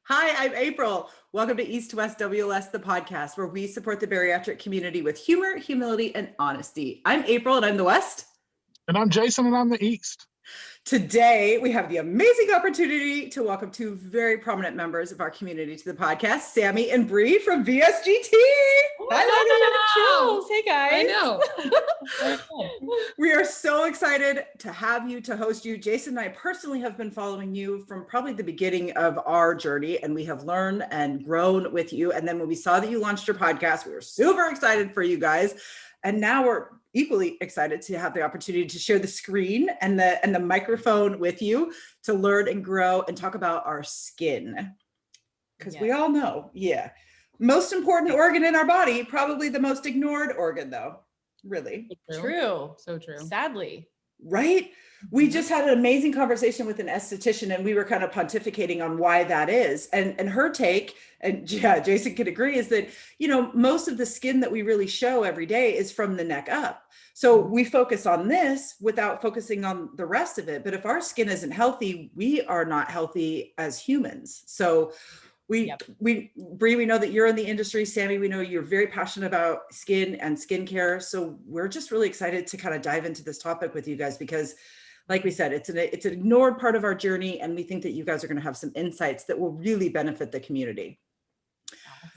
Hi, I'm April. Welcome to East West WLS, the podcast, where we support the bariatric community with humor, humility, and honesty. I'm April, and I'm the West. And I'm Jason, and I'm the East. Today, we have the amazing opportunity to welcome two very prominent members of our community to the podcast, Sammi and Bree from VSG Tea. Hi, hey guys. I know. We are so excited to have you, to host you. Jason and I personally have been following you from probably the beginning of our journey, and we have learned and grown with you. And then when we saw that you launched your podcast, we were super excited for you guys. And now we're equally excited to have the opportunity to share the screen and the microphone with you to learn and grow and talk about our skin. Because we all know, most important organ in our body, probably the most ignored organ though, really. True. So true. Sadly. Right? We just had an amazing conversation with an esthetician and we were kind of pontificating on why that is. And her take, and yeah, Jason could agree, is that, you know, most of the skin that we really show every day is from the neck up. So we focus on this without focusing on the rest of it. But if our skin isn't healthy, we are not healthy as humans. So Bree, we know that you're in the industry. Sammi, we know you're very passionate about skin and skincare. So we're just really excited to kind of dive into this topic with you guys because, like we said, it's an ignored part of our journey. And we think that you guys are going to have some insights that will really benefit the community.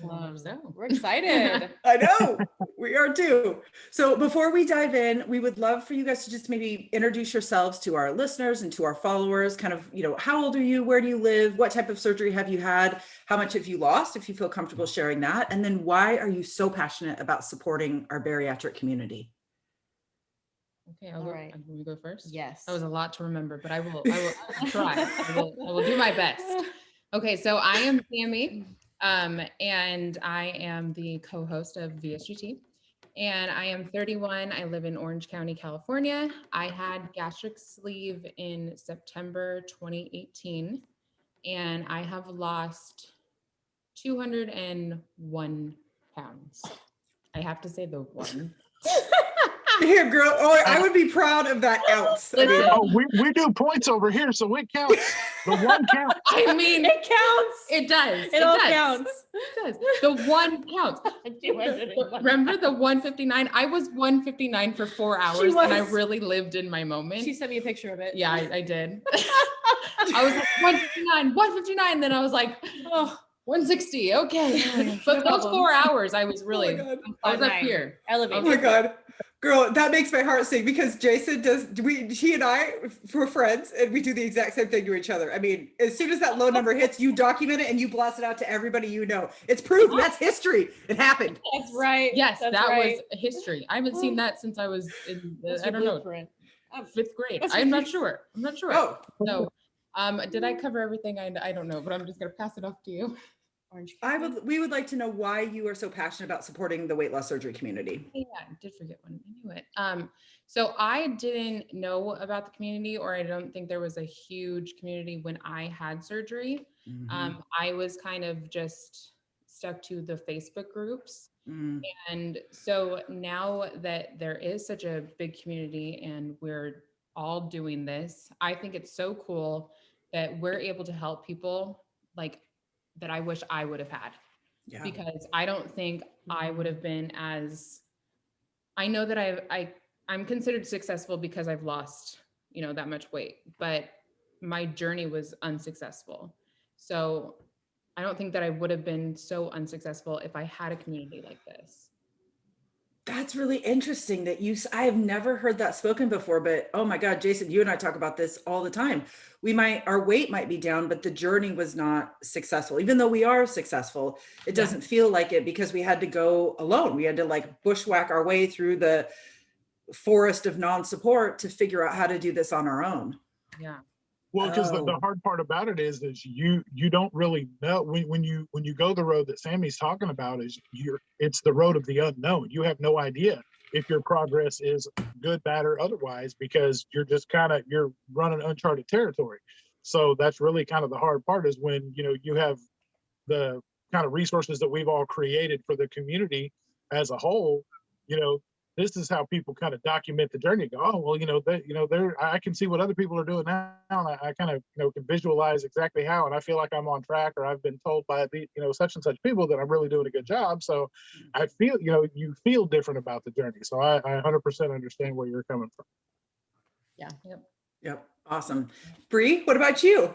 We're excited. I know, we are too. So before we dive in, we would love for you guys to just maybe introduce yourselves to our listeners and to our followers, kind of, you know, how old are you? Where do you live? What type of surgery have you had? How much have you lost, if you feel comfortable sharing that? And then why are you so passionate about supporting our bariatric community? Okay, I'll go first. Yes. That was a lot to remember, but I will try. I will do my best. Okay, so I am Sammi. And I am the co-host of VSG Tea, and I am 31. I live in Orange County, California. I had gastric sleeve in September 2018, and I have lost 201 pounds. I have to say the one. Here, girl. Oh, I would be proud of that ounce. We do points over here, so it counts. The one counts. I mean, it counts. It does. It all counts. It does. The one counts. Remember the 159? I was 159 for 4 hours, and I really lived in my moment. She sent me a picture of it. Yeah, I did. I was like 159. Then I was like, oh, 160. Okay. But those 4 hours, I was really, I was up here. Elevated. Oh my God. Girl, that makes my heart sing because Jason he and I, we're friends and we do the exact same thing to each other. I mean, as soon as that low number hits, you document it and you blast it out to everybody you know. It's proof. That's history. It happened. That's right. Yes, That's that right. was history. I haven't seen that since I was in, I don't know, fifth grade. That's I'm not sure. Oh. So, did I cover everything? I don't know, but I'm just going to pass it off to you. We would like to know why you are so passionate about supporting the weight loss surgery community. Yeah, I did forget one. I knew it. So I didn't know about the community, or I don't think there was a huge community when I had surgery. Mm-hmm. I was kind of just stuck to the Facebook groups. Mm. And so now that there is such a big community and we're all doing this, I think it's so cool that we're able to help people like that I wish I would have had. Yeah. Because I don't think I would have been as, I know that I'm considered successful because I've lost, you know, that much weight, but my journey was unsuccessful. So I don't think that I would have been so unsuccessful if I had a community like this. That's really interesting that I have never heard that spoken before, but oh my God, Jason, you and I talk about this all the time. Our weight might be down, but the journey was not successful. Even though we are successful, it doesn't feel like it because we had to go alone. We had to like bushwhack our way through the forest of non-support to figure out how to do this on our own. Yeah. Well, because the hard part about it is you don't really know when you go the road that Sammy's talking about it's the road of the unknown. You have no idea if your progress is good, bad, or otherwise because you're just you're running uncharted territory. So that's really kind of the hard part is when you have the kind of resources that we've all created for the community as a whole. this is how people kind of document the journey. Go, oh, well, I can see what other people are doing now, and I kind of, can visualize exactly how, and I feel like I'm on track, or I've been told by the, such and such people that I'm really doing a good job. So I feel, you feel different about the journey. So I 100% understand where you're coming from. Yeah. Yep. Awesome. Bree, what about you?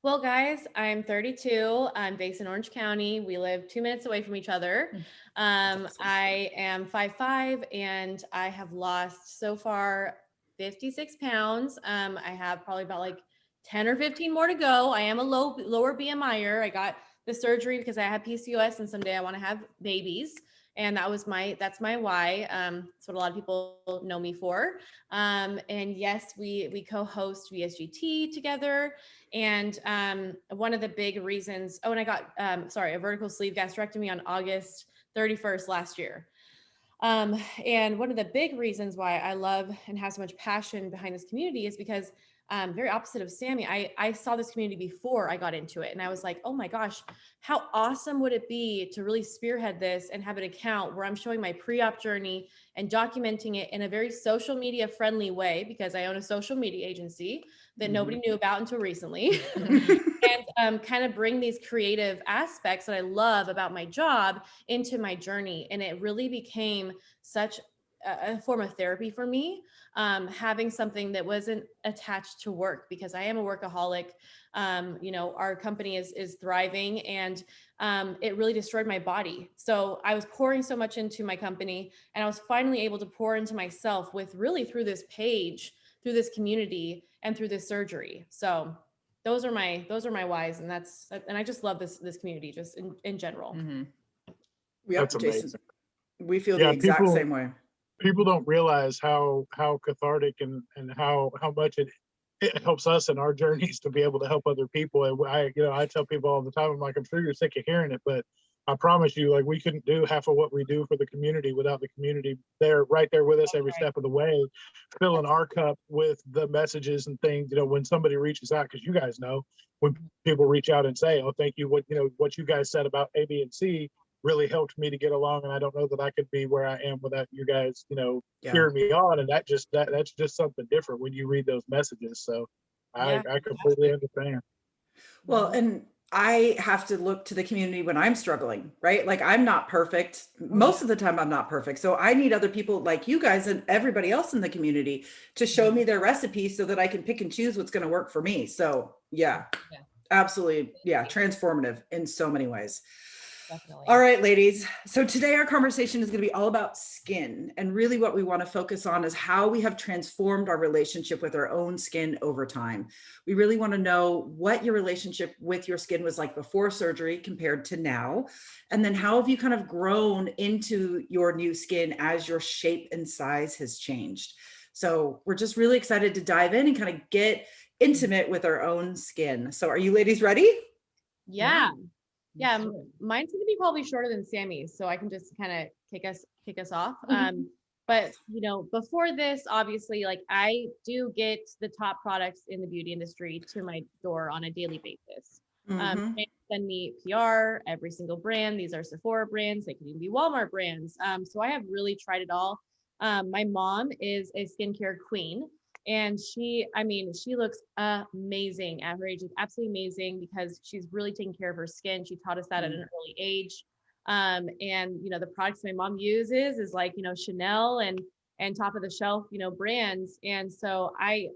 Well, guys, I'm 32. I'm based in Orange County. We live 2 minutes away from each other. I am 5'5", and I have lost so far 56 pounds. I have probably about like 10 or 15 more to go. I am a lower BMIer. I got the surgery because I have PCOS, and someday I want to have babies. And that's my why. That's what a lot of people know me for. And yes, we co-host VSG Tea together. And one of the big reasons, and I got, a vertical sleeve gastrectomy on August 31st last year. And one of the big reasons why I love and have so much passion behind this community is because very opposite of Sammi, I saw this community before I got into it. And I was like, oh my gosh, how awesome would it be to really spearhead this and have an account where I'm showing my pre-op journey and documenting it in a very social media friendly way, because I own a social media agency that nobody knew about until recently. And kind of bring these creative aspects that I love about my job into my journey. And it really became such a form of therapy for me, having something that wasn't attached to work, because I am a workaholic. Our company is thriving, and it really destroyed my body. So I was pouring so much into my company, and I was finally able to pour into myself through this page, through this community, and through this surgery. So those are my whys, and I just love this community just in general. Yep, That's amazing. Jason, we feel the exact same way. People don't realize how cathartic and how much it helps us in our journeys to be able to help other people. And I tell people all the time, I'm like, I'm sure you're sick of hearing it, but I promise you, like, we couldn't do half of what we do for the community without the community right there with us every step of the way, filling our cup with the messages and things. When somebody reaches out, because you guys know, when people reach out and say, oh, thank you, what you guys said about A, B, and C really helped me to get along, and I don't know that I could be where I am without you guys, cheering me on. And that's just something different when you read those messages. So I completely understand. Well, and I have to look to the community when I'm struggling, right? Like, I'm not perfect. Most of the time I'm not perfect. So I need other people like you guys and everybody else in the community to show me their recipes so that I can pick and choose what's going to work for me. So absolutely. Yeah. Transformative in so many ways. Definitely. All right, ladies. So today our conversation is going to be all about skin. And really what we want to focus on is how we have transformed our relationship with our own skin over time. We really want to know what your relationship with your skin was like before surgery compared to now. And then how have you kind of grown into your new skin as your shape and size has changed? So we're just really excited to dive in and kind of get intimate with our own skin. So are you ladies ready? Yeah. Yeah, mine's gonna be probably shorter than Sammi's, so I can just kind of kick us off. But before this, obviously, like, I do get the top products in the beauty industry to my door on a daily basis. They send me PR, every single brand. These are Sephora brands. They can even be Walmart brands. So I have really tried it all. My mom is a skincare queen. And she looks amazing at her age. It's absolutely amazing because she's really taking care of her skin. She taught us that at an early age. And the products my mom uses is like, Chanel and top of the shelf, brands. And so I'm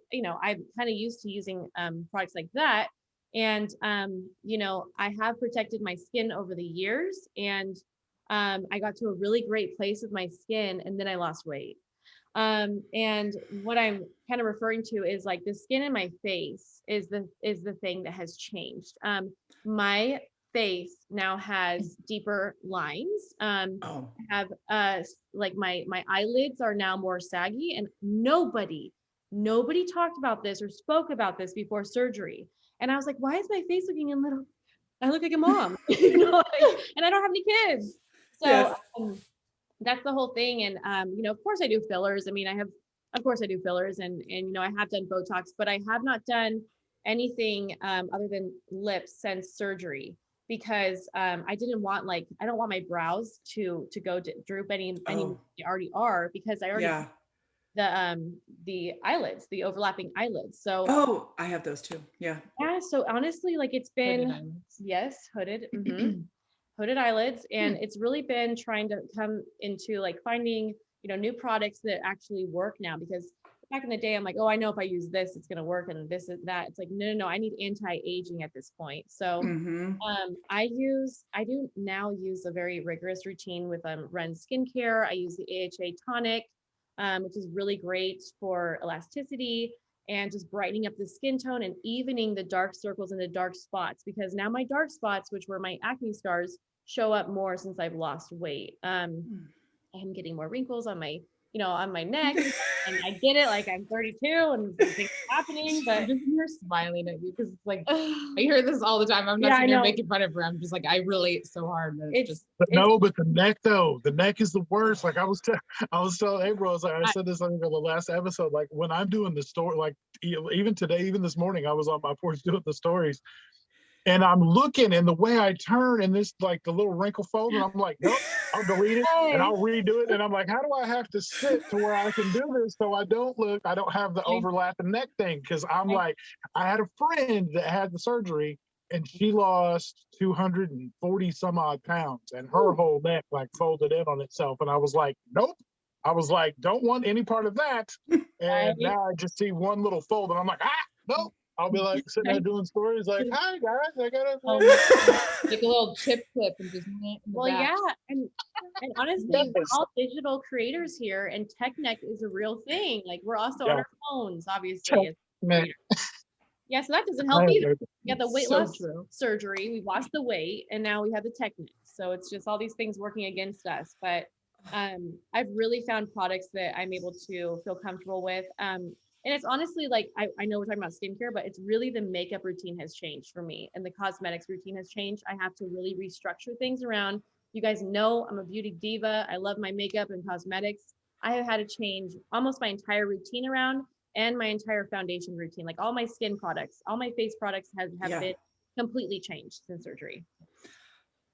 kind of used to using products like that. And I have protected my skin over the years, and I got to a really great place with my skin, and then I lost weight. And what I'm kind of referring to is like the skin in my face is the thing that has changed. My face now has deeper lines. I have like my eyelids are now more saggy, and nobody talked about this or spoke about this before surgery. And I was like, why is my face looking a little, I look like a mom, and I don't have any kids. So that's the whole thing. And, of course I do fillers. I do fillers and I have done Botox, but I have not done anything other than lips since surgery, because I didn't want I don't want my brows to go droop any Oh, they already are, because I already yeah. the eyelids, the overlapping eyelids. So Oh, I have those too. Yeah. yeah, so honestly, it's Hooded been, eyelids. yes, hooded, hooded eyelids, and Hmm. it's really been trying to come into finding, new products that actually work now, because back in the day I'm like, oh, I know if I use this, it's gonna work, and this is that. It's like, no, no, no, I need anti-aging at this point. So Mm-hmm. I do now use a very rigorous routine with Ren skincare. I use the AHA tonic, which is really great for elasticity and just brightening up the skin tone and evening the dark circles and the dark spots, because now my dark spots, which were my acne scars, show up more since I've lost weight. I'm getting more wrinkles on my, on my neck, and I get it. I'm 32 and things are happening, I'm but just here smiling at you because I hear this all the time. I'm not yeah, I sitting here know. making fun of her. I'm just I relate so hard. That it's just But it's no, but the neck though, the neck is the worst. Like I was telling April, I said this on the last episode. Like when I'm doing the story, even today, even this morning, I was on my porch doing the stories, and I'm looking, and the way I turn, and this the little wrinkle fold, and I'm like, nope, I'll delete it and I'll redo it. And I'm like, how do I have to sit to where I can do this so I don't have the overlapping neck thing? Because I'm like, I had a friend that had the surgery, and she lost 240 some odd pounds, and her whole neck folded in on itself. And I was like, nope. I was like, don't want any part of that. And now I just see one little fold, and I'm like, nope. I'll be sitting there doing stories hi guys, I got a like a little chip clip and just well, yeah, and honestly, Yes. we're all digital creators here, and tech neck is a real thing. We're also on our phones, obviously. As creators. Yeah, so that doesn't help either. We got the weight loss surgery, we lost the weight, and now we have the tech neck. So it's just all these things working against us. But I've really found products that I'm able to feel comfortable with. And it's honestly I know we're talking about skincare, but it's really the makeup routine has changed for me, and the cosmetics routine has changed. I have to really restructure things around. You guys know I'm a beauty diva. I love my makeup and cosmetics. I have had to change almost my entire routine around, and my entire foundation routine. All my skin products, all my face products have been completely changed since surgery.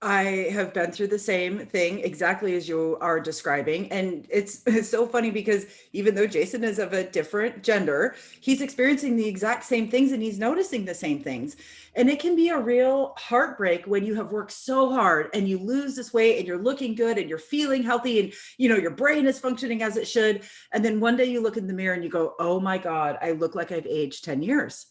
I have been through the same thing exactly as you are describing. And it's so funny because even though Jason is of a different gender, he's experiencing the exact same things and he's noticing the same things. And it can be a real heartbreak when you have worked so hard and you lose this weight and you're looking good and you're feeling healthy and your brain is functioning as it should. And then one day you look in the mirror and you go, oh my God, I look like I've aged 10 years.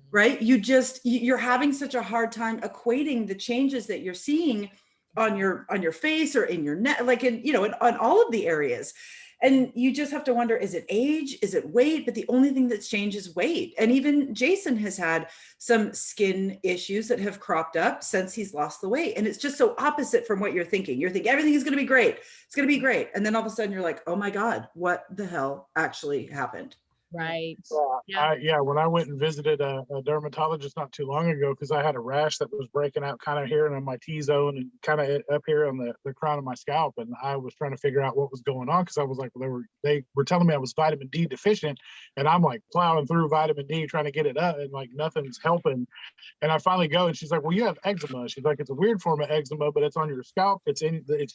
Right? You're having such a hard time equating the changes that you're seeing on your face or in your neck, on all of the areas. And you just have to wonder, is it age? Is it weight? But the only thing that's changed is weight. And even Jason has had some skin issues that have cropped up since he's lost the weight. And it's just so opposite from what you're thinking. You're thinking everything is going to be great. It's going to be great. And then all of a sudden you're like, oh my God, what the hell actually happened? Right. When I went and visited a dermatologist not too long ago, because I had a rash that was breaking out kind of here and on my T-zone and kind of up here on the crown of my scalp, and I was trying to figure out what was going on, because I was like, they were telling me I was vitamin D deficient, and I'm plowing through vitamin D trying to get it up, and nothing's helping. And I finally go, and she's like, well, you have eczema. She's like, it's a weird form of eczema, but it's on your scalp. It's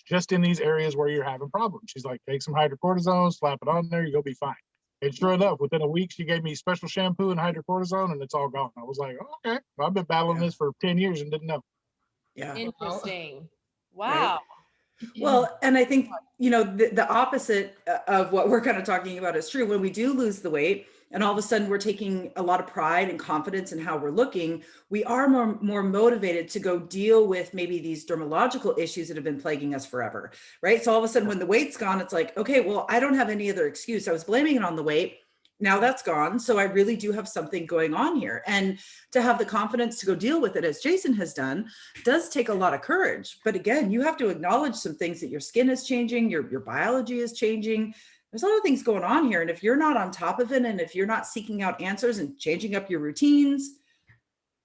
just in these areas where you're having problems. She's like, take some hydrocortisone, slap it on there, you'll be fine. And sure enough, within a week, she gave me special shampoo and hydrocortisone, and it's all gone. I was like, oh, okay, I've been battling this for 10 years and didn't know. Yeah. Interesting. Wow. Right. Well, and I think, the opposite of what we're kind of talking about is true. When we do lose the weight and all of a sudden we're taking a lot of pride and confidence in how we're looking, we are more motivated to go deal with maybe these dermatological issues that have been plaguing us forever, right? So all of a sudden when the weight's gone, it's like, okay, well, I don't have any other excuse. I was blaming it on the weight. Now that's gone. So I really do have something going on here. And to have the confidence to go deal with it, as Jason has done, does take a lot of courage. But again, you have to acknowledge some things, that your skin is changing, your biology is changing. There's a lot of things going on here. And if you're not on top of it, and if you're not seeking out answers and changing up your routines,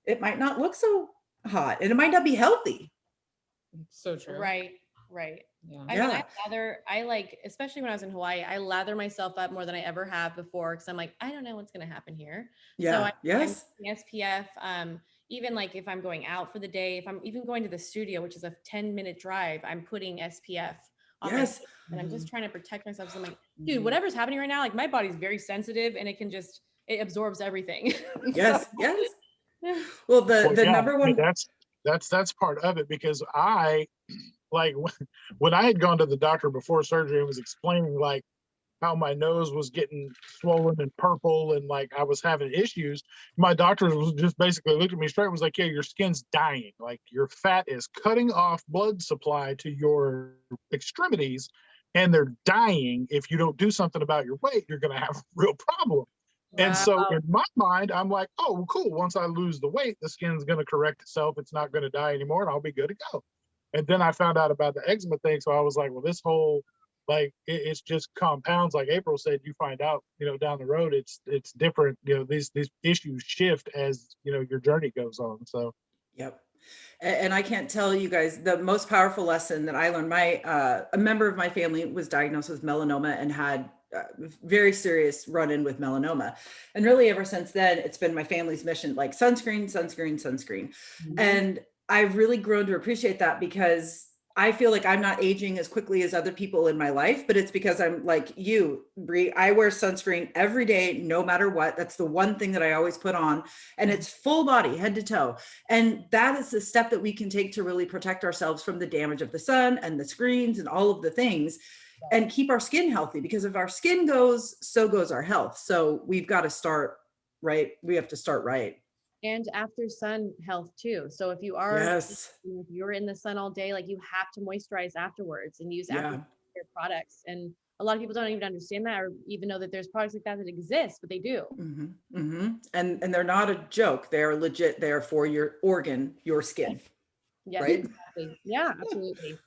it might not look so hot and it might not be healthy. So true. Right. Yeah. I mean, especially when I was in Hawaii, I lather myself up more than I ever have before, because I'm like, I don't know what's going to happen here. Yeah. So I'm SPF. even like if I'm going out for the day, if I'm even going to the studio, which is a 10-minute drive, I'm putting SPF on my Yes. face, and I'm just trying to protect myself. So I'm like, Mhm. dude, whatever's happening right now, like my body's very sensitive and it absorbs everything. Yes. So, Yes. yeah. Well, Well, the yeah, number one. that's part of it, because I like when I had gone to the doctor before surgery and was explaining like how my nose was getting swollen and purple and like I was having issues, my doctor was just basically looked at me straight and was like, yeah, your skin's dying. Like your fat is cutting off blood supply to your extremities and they're dying. If you don't do something about your weight, you're going to have a real problem. And so Wow. in my mind, I'm like, oh, cool. Once I lose the weight, the skin's going to correct itself. It's not going to die anymore and I'll be good to go. And then I found out about the eczema thing. So I was like, well, this whole, like, it's just compounds. Like April said, you find out, down the road, it's different. These issues shift as, your journey goes on. So. Yep. And I can't tell you guys the most powerful lesson that I learned. A member of my family was diagnosed with melanoma and had very serious run-in with melanoma. And really ever since then, it's been my family's mission, like sunscreen, sunscreen, sunscreen. Mhm. And I've really grown to appreciate that because I feel like I'm not aging as quickly as other people in my life, but it's because I'm like you, Brie. I wear sunscreen every day, no matter what. That's the one thing that I always put on, and it's full body, head to toe. And that is the step that we can take to really protect ourselves from the damage of the sun and the screens and all of the things, and keep our skin healthy. Because if our skin goes, so goes our health. So we've got to start right. We have to start right. And after sun health too. So if Yes. if you're in the sun all day, like you have to moisturize afterwards and use after care products. And a lot of people don't even understand that or even know that there's products like that exist, but they do. Mm-hmm, mm-hmm. And they're not a joke. They're legit. They're for your organ, your skin. Yes, right? exactly. Yeah, absolutely.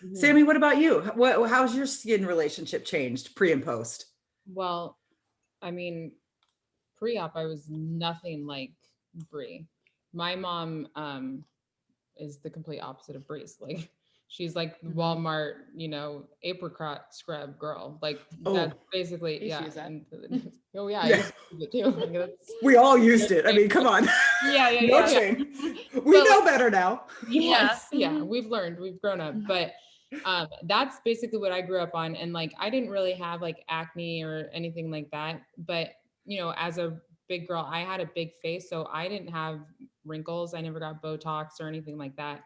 Mhm. Sammi, what about you? How's your skin relationship changed pre and post? Well, I mean, pre-op, I was nothing like Brie. My mom is the complete opposite of Bree's. Like she's like the Walmart, apricot scrub girl. Like that's basically yeah. And, oh yeah, Yeah. I used to use it too. Like, We all used it. I mean, come on. Yeah, No shame. We But, know better now. Yes, Yeah. yeah, we've learned, we've grown up. But that's basically what I grew up on. And like I didn't really have like acne or anything like that. But as a big girl, I had a big face, so I didn't have wrinkles. I never got Botox or anything like that.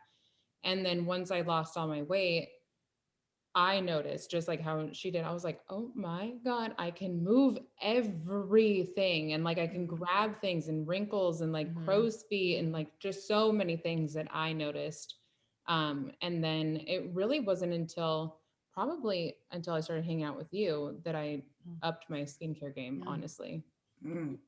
And then once I lost all my weight, I noticed just like how she did. I was like, oh my God, I can move everything. And like I can grab things and wrinkles and like crow's feet and like just so many things that I noticed. And then it really wasn't until I started hanging out with you that I upped my skincare game, honestly.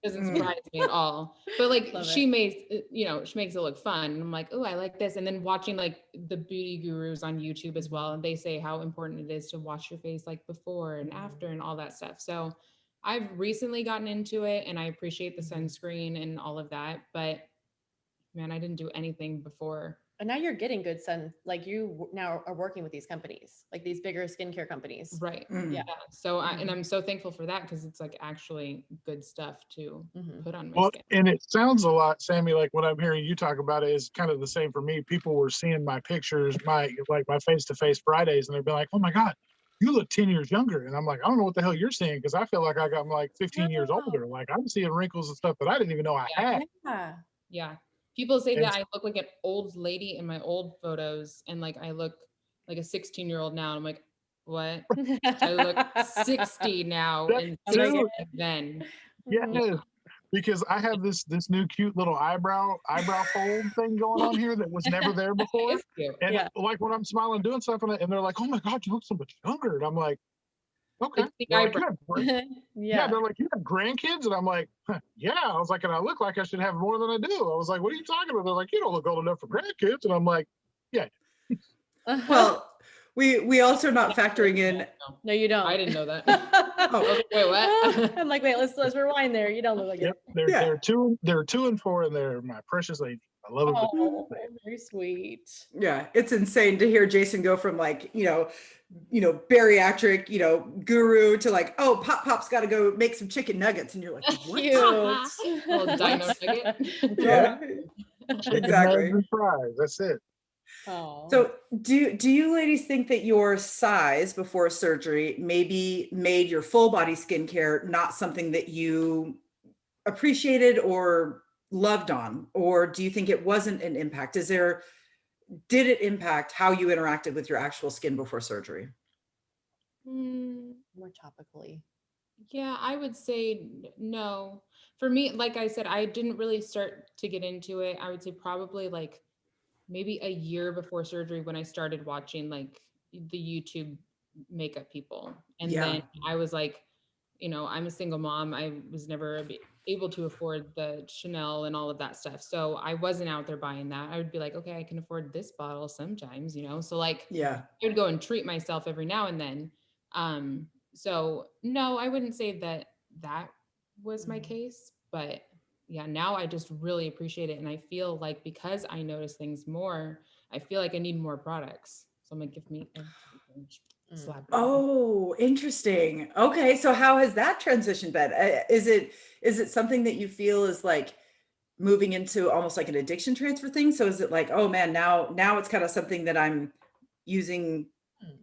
Doesn't surprise me at all. But like she makes it look fun. And I'm like, oh, I like this. And then watching like the beauty gurus on YouTube as well. And they say how important it is to wash your face like before and after and all that stuff. So I've recently gotten into it and I appreciate the sunscreen and all of that. But man, I didn't do anything before. And now you're getting good sun. Like you now are working with these companies, like these bigger skincare companies. Right. Yeah. So and I'm so thankful for that because it's like actually good stuff to put on my Well, skin. and it sounds a lot, Sammi, like what I'm hearing you talk about it is kind of the same for me. People were seeing my pictures, my face-to-face Fridays, and they'd be like, oh my God, you look 10 years younger. And I'm like, I don't know what the hell you're seeing because I feel like I got like 15 years older. Like I'm seeing wrinkles and stuff that I didn't even know I had. Yeah. People say that I look like an old lady in my old photos and like I look like a 16-year-old now. And I'm like, what? I look 60 now and 60 then. Yeah. Because I have this new cute little eyebrow fold thing going on here that was never there before. It's cute. And like when I'm smiling doing stuff and they're like, oh my God, you look so much younger. And I'm like, okay. They're like, they're like, you have grandkids? And I'm like, yeah. I was like, and I look like I should have more than I do. I was like, what are you talking about? They're like, you don't look old enough for grandkids. And I'm like, yeah. Well, we also not factoring in. No, you don't. I didn't know that. Oh, wait, what? I'm like, wait, let's rewind there. You don't look like it. They're 2 and 4 and they're my precious lady. I love them. Oh, very sweet. Yeah, it's insane to hear Jason go from like, bariatric, guru to like, oh, Pop's got to go make some chicken nuggets. And you're like, what? Cute. Little dino nugget. Yeah. Chicken Exactly. nuggets and fries. That's it. Oh. So do you ladies think that your size before surgery maybe made your full body skincare not something that you appreciated or loved on? Or do you think it wasn't an impact? Did it impact how you interacted with your actual skin before surgery? More topically. Yeah, I would say no. For me, like I said, I didn't really start to get into it. I would say probably like maybe a year before surgery when I started watching like the YouTube makeup people. And Yeah. then I was like, I'm a single mom. I was never able to afford the Chanel and all of that stuff. So I wasn't out there buying that. I would be like, okay, I can afford this bottle sometimes, So like Yeah. I would go and treat myself every now and then. So no, I wouldn't say that that was my case, but yeah, now I just really appreciate it. And I feel like because I notice things more, I feel like I need more products. So I'm gonna give me a slap. Oh, interesting. Okay. So how has that transition been? Is it something that you feel is like moving into almost like an addiction transfer thing? So is it like, oh man, now it's kind of something that I'm using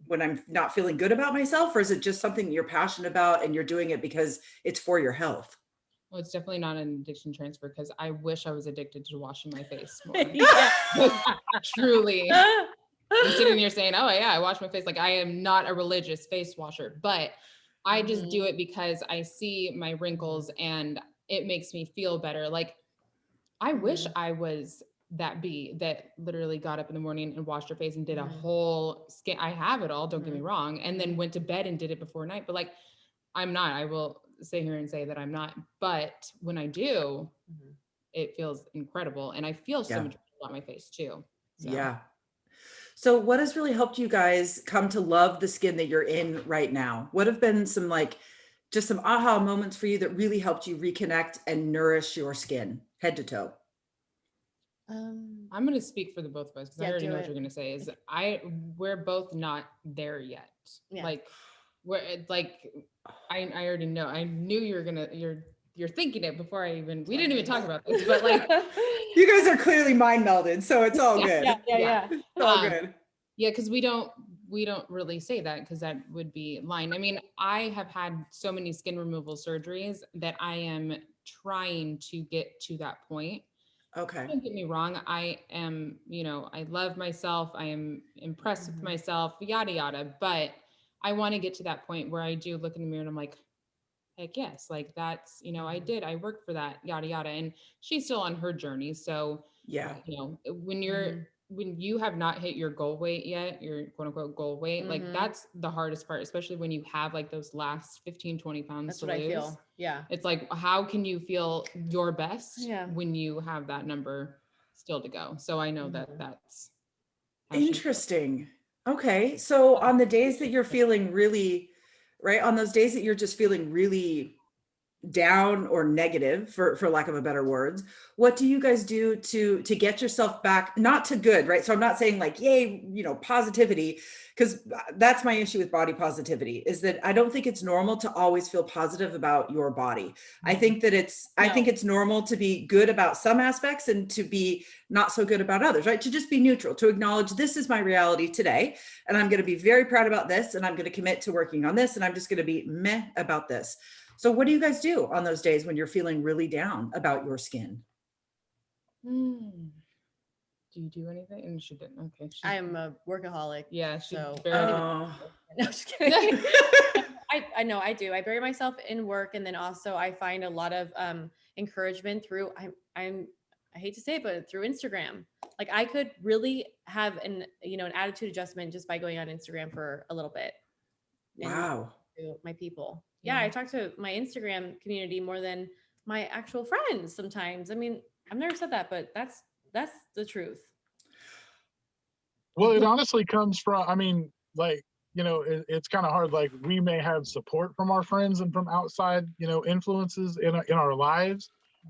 when I'm not feeling good about myself? Or is it just something you're passionate about and you're doing it because it's for your health? Well, it's definitely not an addiction transfer because I wish I was addicted to washing my face more. Yeah. Truly. I'm sitting here saying, oh yeah, I wash my face. Like I am not a religious face washer, but I just do it because I see my wrinkles and it makes me feel better. Like I wish I was that bee that literally got up in the morning and washed her face and did a whole skin. I have it all, don't get me wrong. And then went to bed and did it before night. But like, I'm not, I will sit here and say that I'm not. But when I do, it feels incredible. And I feel so Yeah. much better about my face too. So. Yeah. So what has really helped you guys come to love the skin that you're in right now? What have been some just some aha moments for you that really helped you reconnect and nourish your skin head to toe? I'm going to speak for the both of us because I already know what you're going to say is we're both not there yet. Yeah. Like I already know. I knew you're thinking it before we didn't even talk about this, but like you guys are clearly mind melded, so it's all good. Yeah. It's all good. Yeah, because we don't really say that because that would be lying. I mean, I have had so many skin removal surgeries that I am trying to get to that point. Okay. Don't get me wrong. I am, I love myself. I am impressed with myself, yada, yada. But I want to get to that point where I do look in the mirror and I'm like, heck yes, like that's, I worked for that, yada, yada. And she's still on her journey. So, Yeah. when you have not hit your goal weight yet, your quote unquote goal weight, like that's the hardest part, especially when you have like those last 15, 20 pounds That's to what lose. I feel. Yeah. It's like, how can you feel your best Yeah. when you have that number still to go? So I know that that's how she feels. Interesting. Okay. So on the days that you're feeling really, right, on those days that you're just feeling really down or negative, for lack of a better words, what do you guys do to get yourself back, not to good, right? So I'm not saying like, yay, positivity, because that's my issue with body positivity, is that I don't think it's normal to always feel positive about your body. I think that I think it's normal to be good about some aspects and to be not so good about others, right? To just be neutral, to acknowledge this is my reality today, and I'm going to be very proud about this, and I'm going to commit to working on this, and I'm just going to be meh about this. So what do you guys do on those days when you're feeling really down about your skin? Do you do anything? And she didn't. Okay. I am a workaholic. Yeah. So Oh. no, just kidding. I know I do. I bury myself in work, and then also I find a lot of encouragement through I hate to say it, but through Instagram. Like I could really have an attitude adjustment just by going on Instagram for a little bit. Wow. To my people. Yeah, I talk to my Instagram community more than my actual friends sometimes. I mean, I've never said that, but that's the truth. Well, it honestly comes from, I mean, like, it's kind of hard. Like we may have support from our friends and from outside, influences in our lives,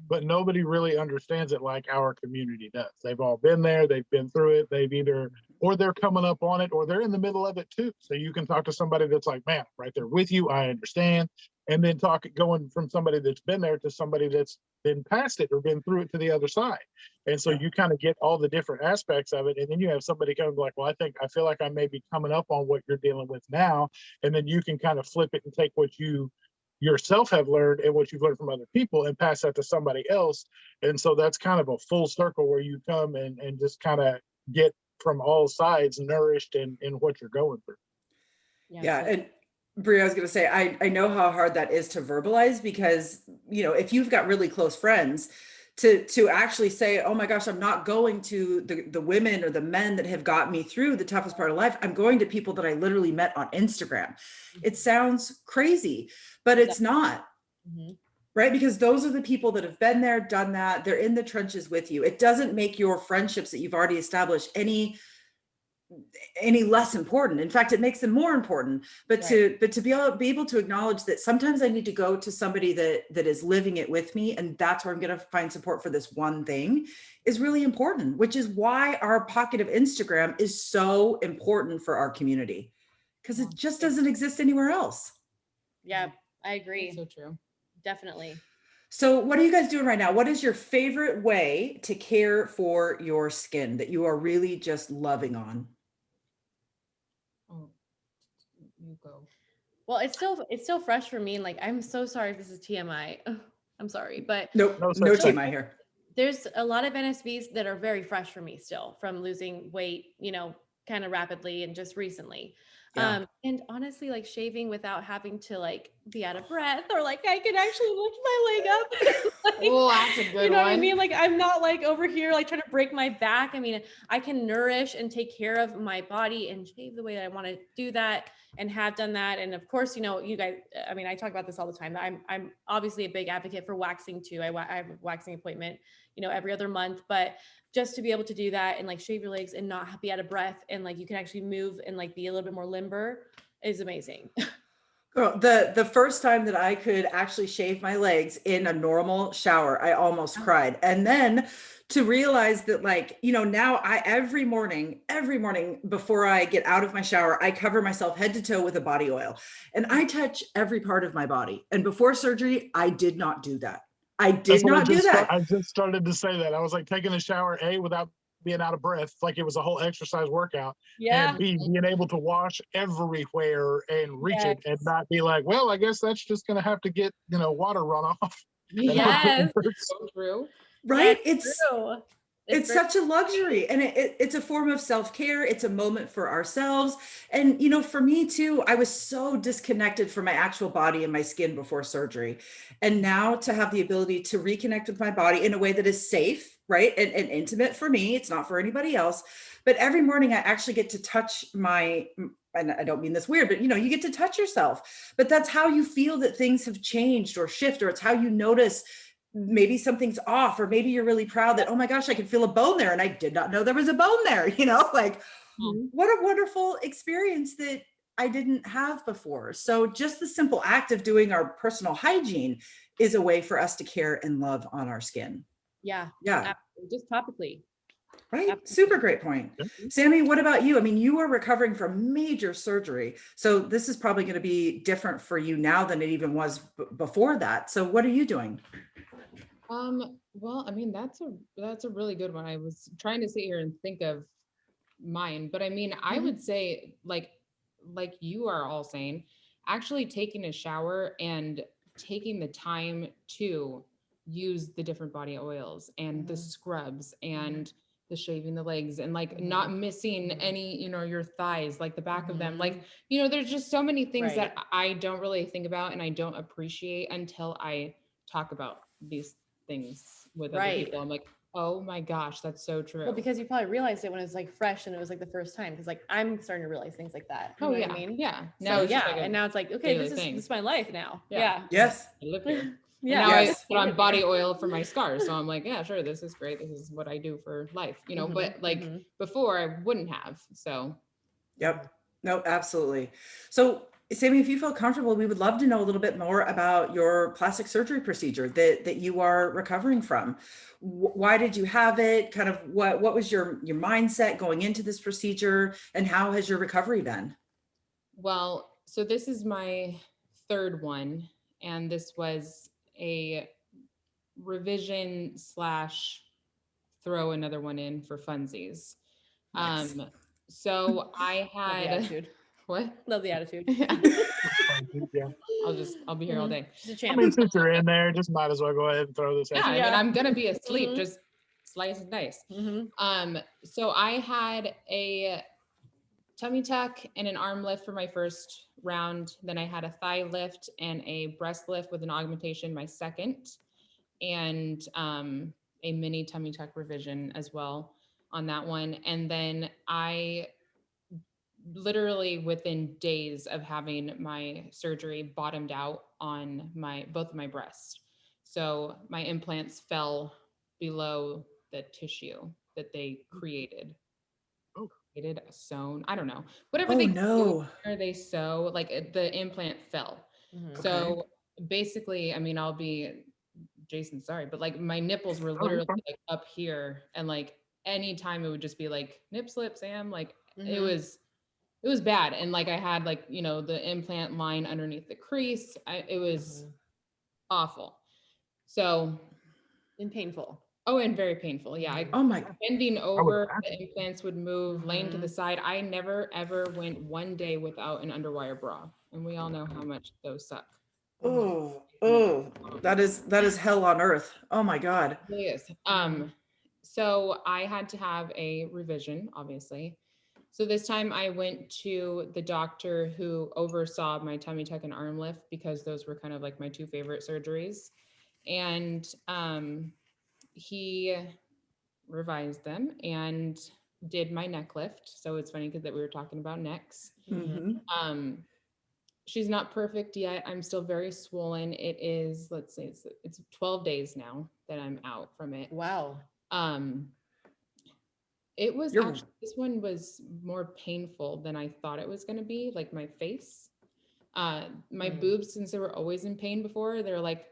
but nobody really understands it like our community does. They've all been there. They've been through it. They've either or they're coming up on it, or they're in the middle of it too. So you can talk to somebody that's like, man, right there with you, I understand. And then going from somebody that's been there to somebody that's been past it or been through it to the other side. And so you kind of get all the different aspects of it. And then you have somebody kind of like, well, I feel like I may be coming up on what you're dealing with now. And then you can kind of flip it and take what you yourself have learned and what you've learned from other people and pass that to somebody else. And so that's kind of a full circle where you come and just kind of get from all sides nourished in what you're going through. Yeah. And Brie, I was going to say, I know how hard that is to verbalize, because, you know, if you've got really close friends, to actually say, oh my gosh, I'm not going to the women or the men that have got me through the toughest part of life. I'm going to people that I literally met on Instagram. It sounds crazy, but it's not. Right? Because those are the people that have been there, done that. They're in the trenches with you. It doesn't make your friendships that you've already established any less important. In fact, it makes them more important. But to be able to acknowledge that sometimes I need to go to somebody that is living it with me, and that's where I'm going to find support for this one thing, is really important, which is why our pocket of Instagram is so important for our community, because it just doesn't exist anywhere else. Yeah, I agree. That's so true. Definitely. So what are you guys doing right now? What is your favorite way to care for your skin that you are really just loving on? Oh, you go. Well, it's still fresh for me. Like, I'm so sorry if this is TMI. I'm sorry, but Nope, no TMI here. There's a lot of NSVs that are very fresh for me still from losing weight, you know, kind of rapidly and just recently. Yeah. And honestly, like shaving without having to like be out of breath, or like I can actually lift my leg up. Like, Oh, that's a good one. You know what I mean? Like, I'm not like over here, like trying to break my back. I mean, I can nourish and take care of my body and shave the way that I want to do that, and have done that. And of course, you know, you guys, I mean, I talk about this all the time. I'm obviously a big advocate for waxing too. I have a waxing appointment, you know, every other month, but just to be able to do that and like shave your legs and not be out of breath, and like you can actually move and like be a little bit more limber, is amazing. Girl, the first time that I could actually shave my legs in a normal shower, I almost cried. And then to realize that, like, you know, now every morning before I get out of my shower, I cover myself head to toe with a body oil, and I touch every part of my body. And before surgery, I did not do that. I just started to say that. I was like taking a shower, without being out of breath, like it was a whole exercise workout. Yeah. And B, being able to wash everywhere and reach it, and not be like, well, I guess that's just going to have to get, you know, water runoff. Yes. So true. Right? Yeah, It's such a luxury, and it's a form of self-care. It's a moment for ourselves. And, you know, for me too, I was so disconnected from my actual body and my skin before surgery. And now to have the ability to reconnect with my body in a way that is safe, right? And intimate for me, it's not for anybody else. But every morning I actually get to touch and I don't mean this weird, but you know, you get to touch yourself. But that's how you feel that things have changed or shift, or it's how you notice maybe something's off, or maybe you're really proud that, oh my gosh, I can feel a bone there and I did not know there was a bone there, you know, like what a wonderful experience that I didn't have before. So just the simple act of doing our personal hygiene is a way for us to care and love on our skin. Yeah. Yeah. Absolutely. Just topically. Right. Absolutely. Super great point. Sammi, what about you? I mean, you are recovering from major surgery, so this is probably going to be different for you now than it even was before that. So what are you doing? Well, I mean, that's a really good one. I was trying to sit here and think of mine, but I mean, I would say like you are all saying, actually taking a shower and taking the time to use the different body oils and the scrubs and the shaving the legs, and like not missing any, you know, your thighs, like the back of them. Like, you know, there's just so many things that I don't really think about and I don't appreciate until I talk about these things with other people. I'm like, oh my gosh, that's so true. Well, because you probably realized it when it was like fresh and it was like the first time. Because like I'm starting to realize things like that. You know what I mean? Yeah. Now it's just like and now it's like, okay, this is my life now. Yeah. Yes. I live here. Yeah. Now I put on body oil for my scars. So I'm like, yeah, sure, this is great. This is what I do for life, you know, but like before I wouldn't have. So Yep. No, absolutely. So Sammi, if you feel comfortable, we would love to know a little bit more about your plastic surgery procedure that you are recovering from. Why did you have it? Kind of what was your mindset going into this procedure, and how has your recovery been? Well, so this is my third one, and this was a revision slash throw another one in for funsies. Nice. So I Love the had attitude. what? Love the attitude. Yeah. I'll be here all day. She's a I champ. mean, since you're in there, just might as well go ahead and throw this Yeah, at I you. mean, Yeah. I'm gonna be asleep. Mhm. Just slice and dice. Mm-hmm. So I had a tummy tuck and an arm lift for my first round. Then I had a thigh lift and a breast lift with an augmentation my second, and a mini tummy tuck revision as well on that one. And then I literally within days of having my surgery bottomed out on both of my breasts. So my implants fell below the tissue that they created. Oh. Created, sewn, I don't know. Whatever Oh they do no. or they sew, like the implant fell. Mhm. So basically, I mean, I'll be Jason, sorry, but like my nipples were Oh, you're literally fine. like up here, and like anytime it would just be like nip slip, Sam. Like it Mhm. was bad, and like I had like the implant line underneath the crease. It was awful. So And painful. oh, and very painful. Yeah, Oh my. bending I would over, imagine. the implants would move, laying to the side. I never ever went one day without an underwire bra, and we all know how much those suck. Oh, oh, that is hell on earth. Oh my God. It really is. So I had to have a revision, obviously. So this time I went to the doctor who oversaw my tummy tuck and arm lift, because those were kind of like my two favorite surgeries. And he revised them and did my neck lift. So it's funny because that we were talking about necks. Mhm. Um, she's not perfect yet. I'm still very swollen. It is, let's say it's 12 days now that I'm out from it. Wow. Um, it was You're actually, this one was more painful than I thought it was going to be, like my face. My boobs, since they were always in pain before, they're like,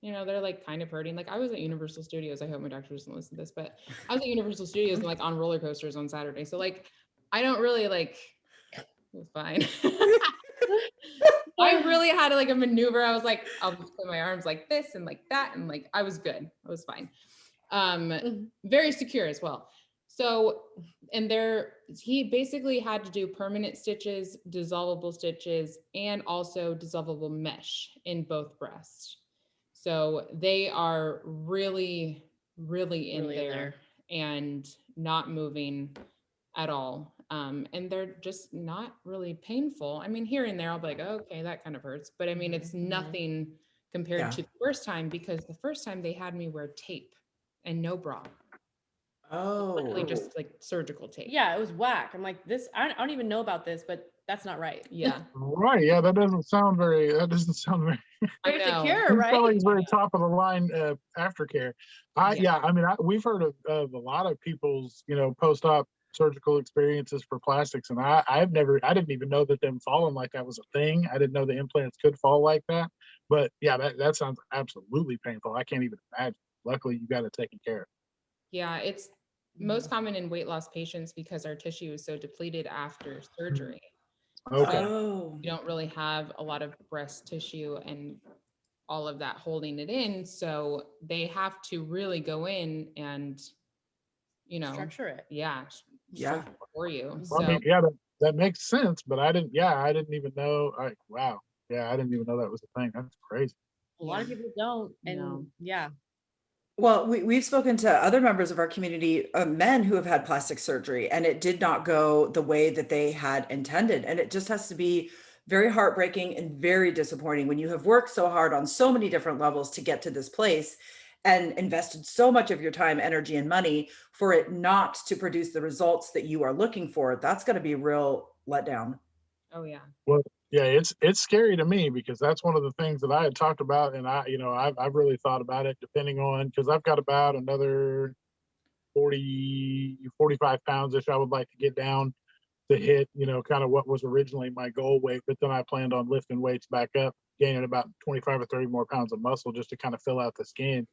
they're like kind of hurting. Like I was at Universal Studios. I hope my doctor doesn't listen to this, but I was at Universal Studios and like on roller coasters on Saturday. So like, I don't really like, it was fine. I really had like a maneuver. I was like, I'll just put my arms like this and like that. And like, I was good. I was fine. Very secure as well. So, and he basically had to do permanent stitches, dissolvable stitches, and also dissolvable mesh in both breasts. So they are really, really in there and not moving at all. And they're just not really painful. I mean, here and there, I'll be like, oh, okay, that kind of hurts. But I mean, it's nothing compared to the first time, because the first time they had me wear tape and no bra. Literally Oh. just like surgical tape. Yeah, it was whack. I'm like, this, I don't even know about this, but that's not right. Yeah. Right. Yeah, that doesn't sound very. Very secure, It right? felt like it's very top of the line aftercare. I mean, we've heard of a lot of people's, post-op surgical experiences for plastics, and I didn't even know that them falling like that was a thing. I didn't know the implants could fall like that. But yeah, that sounds absolutely painful. I can't even imagine. Luckily, you got it taken care of. Yeah, it's most common in weight loss patients because our tissue is so depleted after surgery. Okay. Oh. You don't really have a lot of breast tissue and all of that holding it in. So they have to really go in and, Structure it. Yeah. structure it for you. Well, I So mean, yeah, that makes sense, but I didn't even know. Wow. Yeah, I didn't even know that was a thing. That's crazy. A lot of people don't. And No. yeah. Well, we've spoken to other members of our community, men who have had plastic surgery, and it did not go the way that they had intended. And it just has to be very heartbreaking and very disappointing when you have worked so hard on so many different levels to get to this place and invested so much of your time, energy, and money for it not to produce the results that you are looking for. That's going to be a real letdown. oh yeah. Well, yeah, it's scary to me because that's one of the things that I had talked about, and I've really thought about it, depending on, because I've got about another 40, 45 pounds ish I would like to get down. to hit, you know, kind of what was originally my goal weight. But then I planned on lifting weights back up, gaining about 25 or 30 more pounds of muscle just to kind of fill out the skin.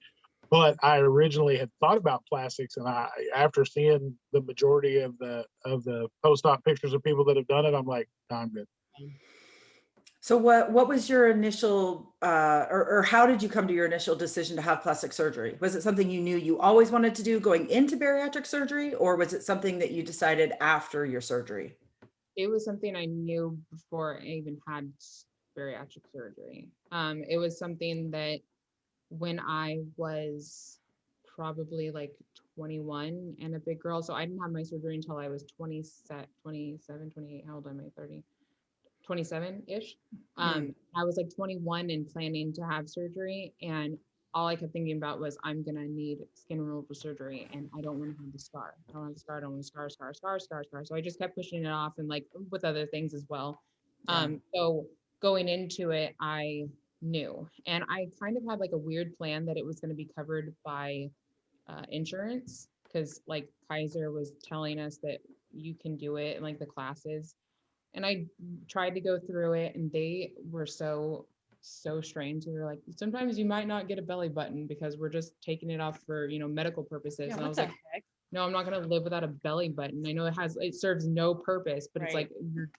But I originally had thought about plastics, and after seeing the majority of the post-op pictures of people that have done it, I'm like, nah, I'm good. So what was your initial, or how did you come to your initial decision to have plastic surgery? Was it something you knew you always wanted to do going into bariatric surgery, or was it something that you decided after your surgery? It was something I knew before I even had bariatric surgery. It was something that when I was probably like 21 and a big girl. So I didn't have my surgery until I was 27, 28. How old am I? 30, 27-ish. I was like 21 and planning to have surgery. And all I kept thinking about was I'm going to need skin removal surgery and I don't want to have the scar. I don't want the scar. I don't want the scar. So I just kept pushing it off, and like with other things as well. So going into it, I knew, and I kind of had like a weird plan that it was going to be covered by insurance, because like Kaiser was telling us that you can do it in like the classes, and I tried to go through it, and they were so strange. They were like, sometimes you might not get a belly button because we're just taking it off for, you know, medical purposes. And I was like, no, I'm not going to live without a belly button. I know it serves no purpose, but it's like, you're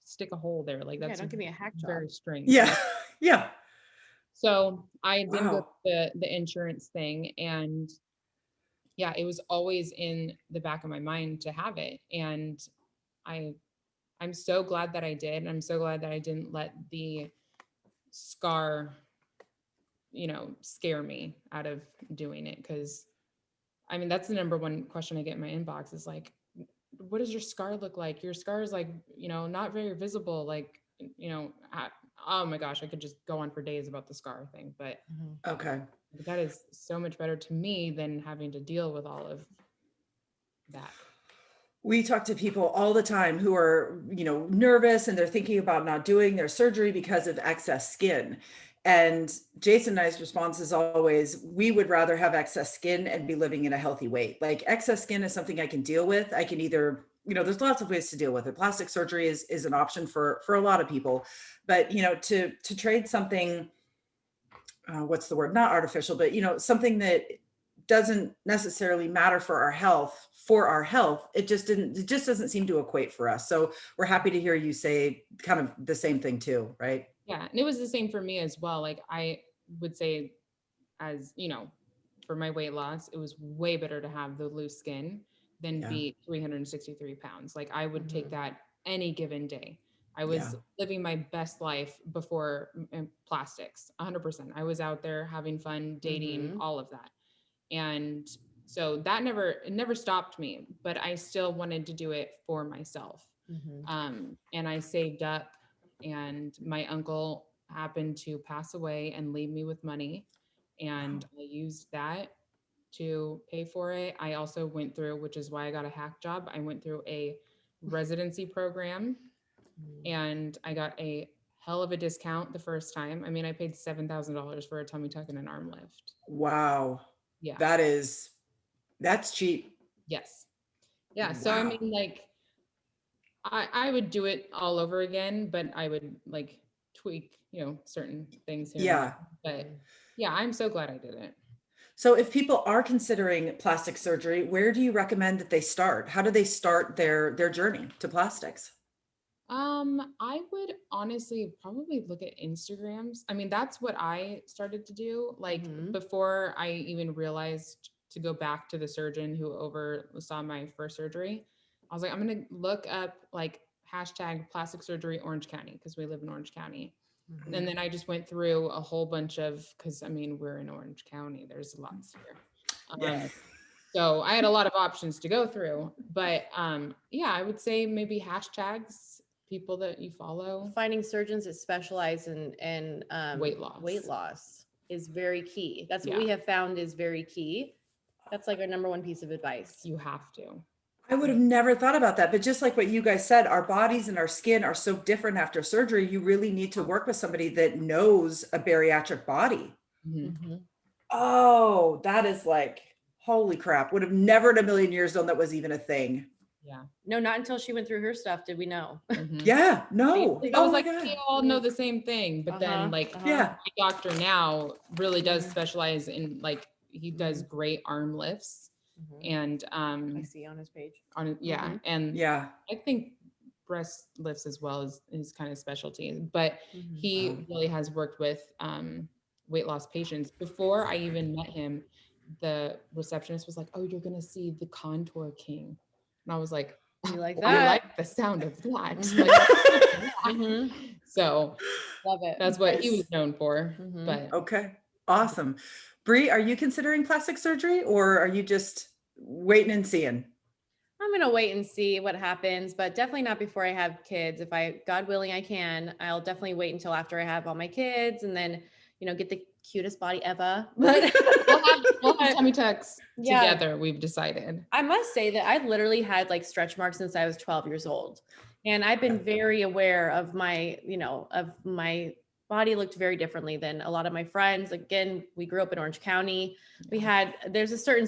stick a hole there. Like, that's don't give me a hack job. very strange. Yeah. Yeah. So I didn't go Wow. the insurance thing, and yeah, it was always in the back of my mind to have it. And I'm so glad that I did. I'm so glad that I didn't let the scar, you know, scare me out of doing it. Cause I mean, that's the number one question I get in my inbox is like, what does your scar look like? Your scar is like, you know, not very visible. Like, you know, oh my gosh, I could just go on for days about the scar thing, but Okay. that is so much better to me than having to deal with all of that. We talk to people all the time who are, you know, nervous and they're thinking about not doing their surgery because of excess skin. And Jason and I's response is always, we would rather have excess skin and be living in a healthy weight. Like, excess skin is something I can deal with. I can either, you know, there's lots of ways to deal with it. Plastic surgery is an option for a lot of people, but, you know, to trade something, what's the word? Not artificial, but, you know, something that doesn't necessarily matter for our health, it just doesn't seem to equate for us. So we're happy to hear you say kind of the same thing too, right? Yeah. And it was the same for me as well. Like, I would say, as you know, for my weight loss, it was way better to have the loose skin than be 363 pounds. Like, I would take that any given day. I was living my best life before plastics, 100%. I was out there having fun, dating, all of that. And so that never stopped me, but I still wanted to do it for myself. And I saved up, and my uncle happened to pass away and leave me with money. And I used that to pay for it. I also went through, which is why I got a hack job. I went through a residency program, and I got a hell of a discount the first time. I mean, I paid $7,000 for a tummy tuck and an arm lift. Wow. Yeah. That's cheap. Yes. Yeah. So, I mean, like, I would do it all over again, but I would like tweak, you know, certain things here. Yeah. But yeah, I'm so glad I did it. So if people are considering plastic surgery, where do you recommend that they start? How do they start their journey to plastics? I would honestly probably look at Instagrams. I mean, that's what I started to do. Like, before I even realized to go back to the surgeon who oversaw my first surgery, I was like, I'm going to look up like hashtag plastic surgery Orange County, because we live in Orange County. And then I just went through a whole bunch of, because I mean, we're in Orange County, there's lots here. So I had a lot of options to go through, but yeah, I would say maybe hashtags, people that you follow. Finding surgeons that specialize in Weight loss is very key. That's what we have found is very key. That's like our number one piece of advice. You have to. I would have never thought about that, but just like what you guys said, our bodies and our skin are so different after surgery. You really need to work with somebody that knows a bariatric body. Oh, that is like, holy crap. Would have never in a million years known that was even a thing. Yeah. No, not until she went through her stuff did we know. Mhm. Yeah, no. I I Oh was my like, God. we all know the same thing, but then like Yeah. my doctor now really does Mhm. specialize in like he does great arm lifts and I see on his page. Mhm. and Yeah. I think breast lifts as well is his kind of specialty, but he Wow. really has worked with weight loss patients. Before I even met him, the receptionist was like, "Oh, you're gonna see the contour king," and I was like, You like "I that? like the sound of that." Mhm. Like, Mhm. so Love it. that's what he Nice. was known for. Mhm. But Okay. Awesome. Bree, are you considering plastic surgery or are you just waiting and seeing? I'm gonna wait and see what happens, but definitely not before I have kids. If I, God willing, I can, I'll definitely wait until after I have all my kids and then, get the cutest body ever. But we'll have tummy tucks Yeah. together, we've decided. I must say that I've literally had like stretch marks since I was 12 years old. And I've been very aware of my, of my body looked very differently than a lot of my friends. Again, we grew up in Orange County. There is a certain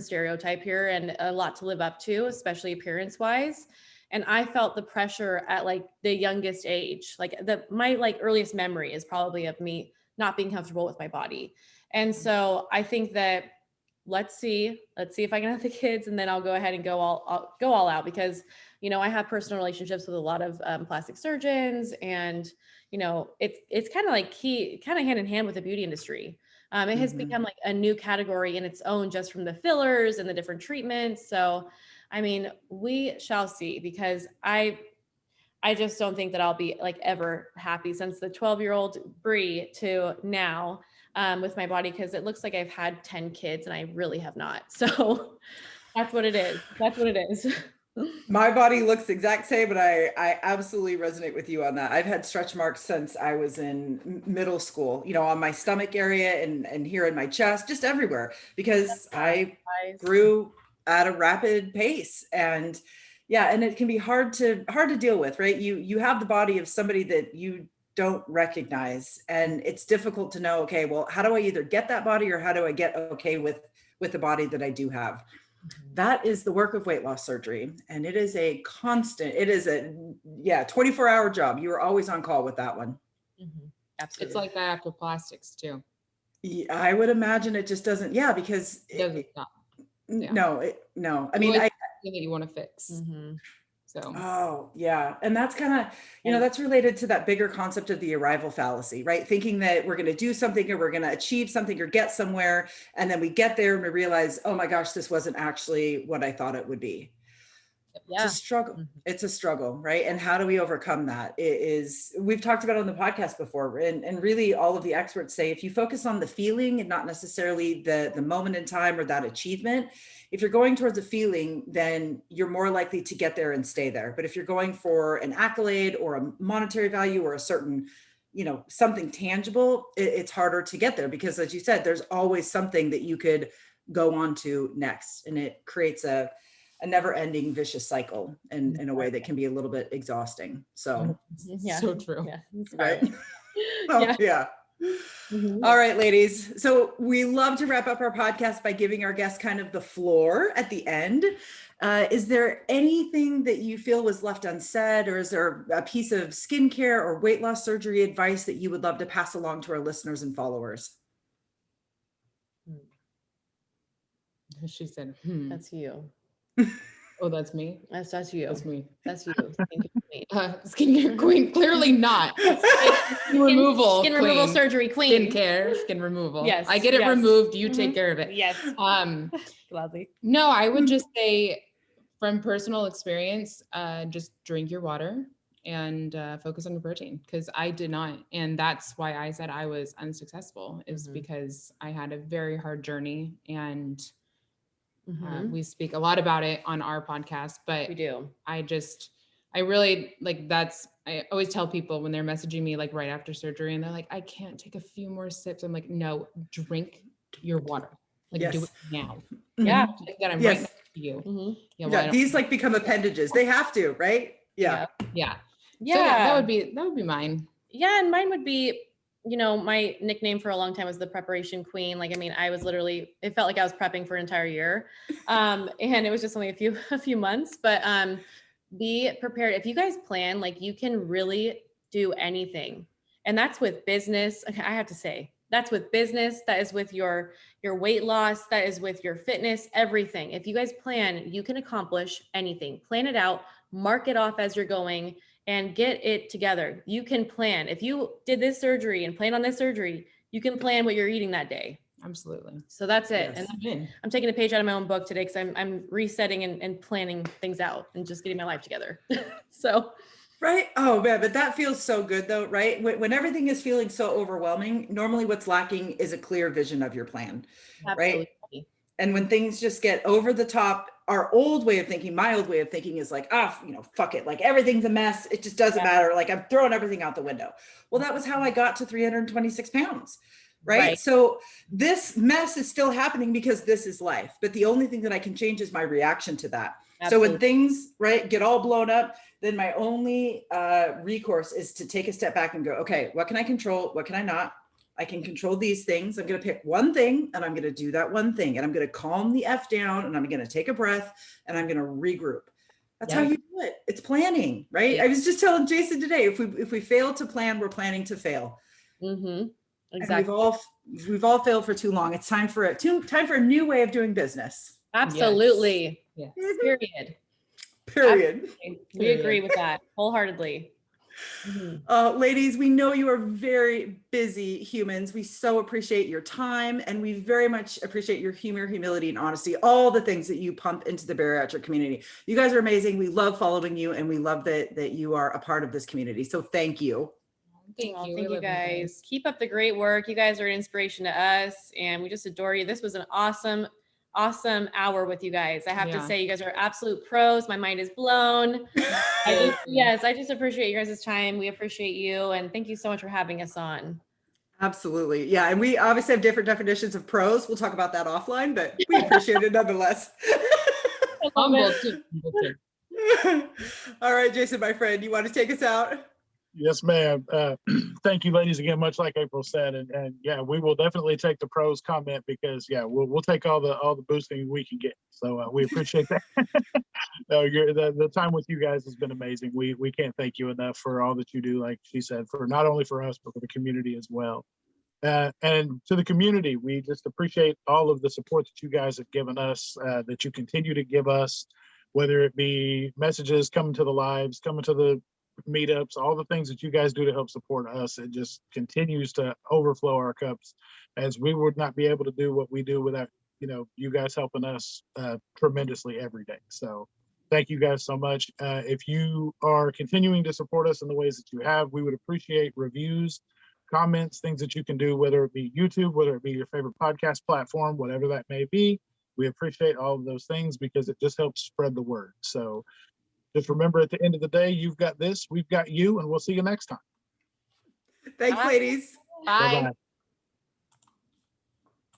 stereotype here and a lot to live up to, especially appearance wise. And I felt the pressure at like the youngest age. Like my like earliest memory is probably of me not being comfortable with my body. And so I think that let's see if I can have the kids and then I'll go ahead and I'll go all out because, I have personal relationships with a lot of plastic surgeons and, it's kind of like kind of hand in hand with the beauty industry. It has become like a new category in its own just from the fillers and the different treatments. So, I mean, we shall see because I just don't think that I'll be like ever happy since the 12-year-old Bree to now with my body because it looks like I've had 10 kids and I really have not. So that's what it is. That's what it is. My body looks the exact same, but I absolutely resonate with you on that. I've had stretch marks since I was in middle school, on my stomach area and here in my chest, just everywhere, because I grew at a rapid pace. And yeah, and it can be hard to deal with, right? You have the body of somebody that you don't recognize, and it's difficult to know, okay, well, how do I either get that body or how do I get okay with the body that I do have? That is the work of weight loss surgery. And it is a 24-hour job. You are always on call with that one. Absolutely. It's like that after plastics too. I would imagine it just doesn't, because it doesn't stop. No. I mean, that you want to fix. So. Oh yeah. And that's kind of, that's related to that bigger concept of the arrival fallacy, right? Thinking that we're going to do something or we're going to achieve something or get somewhere. And then we get there and we realize, oh my gosh, this wasn't actually what I thought it would be. Yeah. It's a struggle. It's a struggle, right? And how do we overcome that? We've talked about it on the podcast before, and really all of the experts say, if you focus on the feeling and not necessarily the moment in time or that achievement, if you're going towards a feeling, then you're more likely to get there and stay there. But if you're going for an accolade or a monetary value or a certain, something tangible, it's harder to get there because, as you said, there's always something that you could go on to next. And it creates a never-ending vicious cycle in a way that can be a little bit exhausting. So so true. Yeah. Right. Yeah. All right, ladies. So we love to wrap up our podcast by giving our guests kind of the floor at the end. Is there anything that you feel was left unsaid, or is there a piece of skincare or weight loss surgery advice that you would love to pass along to our listeners and followers? She said, That's you. Oh, that's me? That's you. That's me. That's you. Skincare queen. Skincare queen. Clearly not. Skin removal. Skin queen. removal surgery queen. Skincare, skin removal. Yes. I get it removed. You take care of it. Yes. Gladly. No, I would just say from personal experience, just drink your water and focus on your protein, because I did not. And that's why I said I was unsuccessful, is because I had a very hard journey, and we speak a lot about it on our podcast, but we do. I really like, I always tell people when they're messaging me like right after surgery and they're like, I can't take a few more sips. I'm like, no, drink your water. Like do it now. Yeah. Like that I'm right next to you. These like become appendages. They have to, right? Yeah. So that would be mine. Yeah. And mine would be you know, my nickname for a long time was the preparation queen. Like, I mean, I was literally, it felt like I was prepping for an entire year. And it was just only a few months, but be prepared. If you guys plan, like you can really do anything. And that's with business. Okay, I have to say, that's with business, that is with your weight loss, that is with your fitness, everything. If you guys plan, you can accomplish anything. Plan it out, mark it off as you're going, and get it together. You can plan. If you did this surgery and plan on this surgery, you can plan what you're eating that day. Absolutely. So that's it. Yes. And I'm taking a page out of my own book today because I'm resetting and planning things out and just getting my life together. So. Right. Oh man, but that feels so good though, right? When everything is feeling so overwhelming, normally what's lacking is a clear vision of your plan, right? Absolutely. And when things just get over the top, our old way of thinking, my old way of thinking is like, you know, fuck it. Like everything's a mess. It just doesn't matter. Like I'm throwing everything out the window. Well, that was how I got to 326 pounds. Right? So this mess is still happening because this is life. But the only thing that I can change is my reaction to that. Absolutely. So when things, right, get all blown up, then my only recourse is to take a step back and go, okay, what can I control? What can I not? I can control these things. I'm going to pick one thing and I'm going to do that one thing. And I'm going to calm the F down and I'm going to take a breath and I'm going to regroup. That's how you do it. It's planning, right? I was just telling Jason today, if we fail to plan, we're planning to fail. Mm-hmm. Exactly. And we've all failed for too long. It's time for a new way of doing business. Absolutely. Yes. Period. Absolutely. We agree with that wholeheartedly. Mm-hmm. Ladies, we know you are very busy humans. We so appreciate your time and we very much appreciate your humor, humility, and honesty, all the things that you pump into the bariatric community. You guys are amazing. We love following you and we love that you are a part of this community. So thank you. Thank you. Thank you guys. Keep up the great work. You guys are an inspiration to us and we just adore you. This was an awesome hour with you guys. I have to say, you guys are absolute pros. My mind is blown. I just appreciate you guys' time. We appreciate you. And thank you so much for having us on. Absolutely. Yeah. And we obviously have different definitions of pros. We'll talk about that offline, but we appreciate it nonetheless. Humble too. All right, Jason, my friend, you want to take us out? Yes, ma'am. Thank you, ladies, again, much like April said. And yeah, we will definitely take the pros comment because we'll take all the boosting we can get. So we appreciate that. No, the time with you guys has been amazing. We can't thank you enough for all that you do, like she said, for not only for us, but for the community as well. And to the community, we just appreciate all of the support that you guys have given us, that you continue to give us, whether it be messages coming to the lives, coming to the meetups, all the things that you guys do to help support us. It just continues to overflow our cups, as we would not be able to do what we do without you guys helping us tremendously every day. So thank you guys so much. If you are continuing to support us in the ways that you have, we would appreciate reviews, comments, things that you can do, whether it be YouTube, whether it be your favorite podcast platform, whatever that may be. We appreciate all of those things because it just helps spread the word. So just remember, at the end of the day, you've got this, we've got you, and we'll see you next time. Thanks, ladies. Bye. Bye-bye.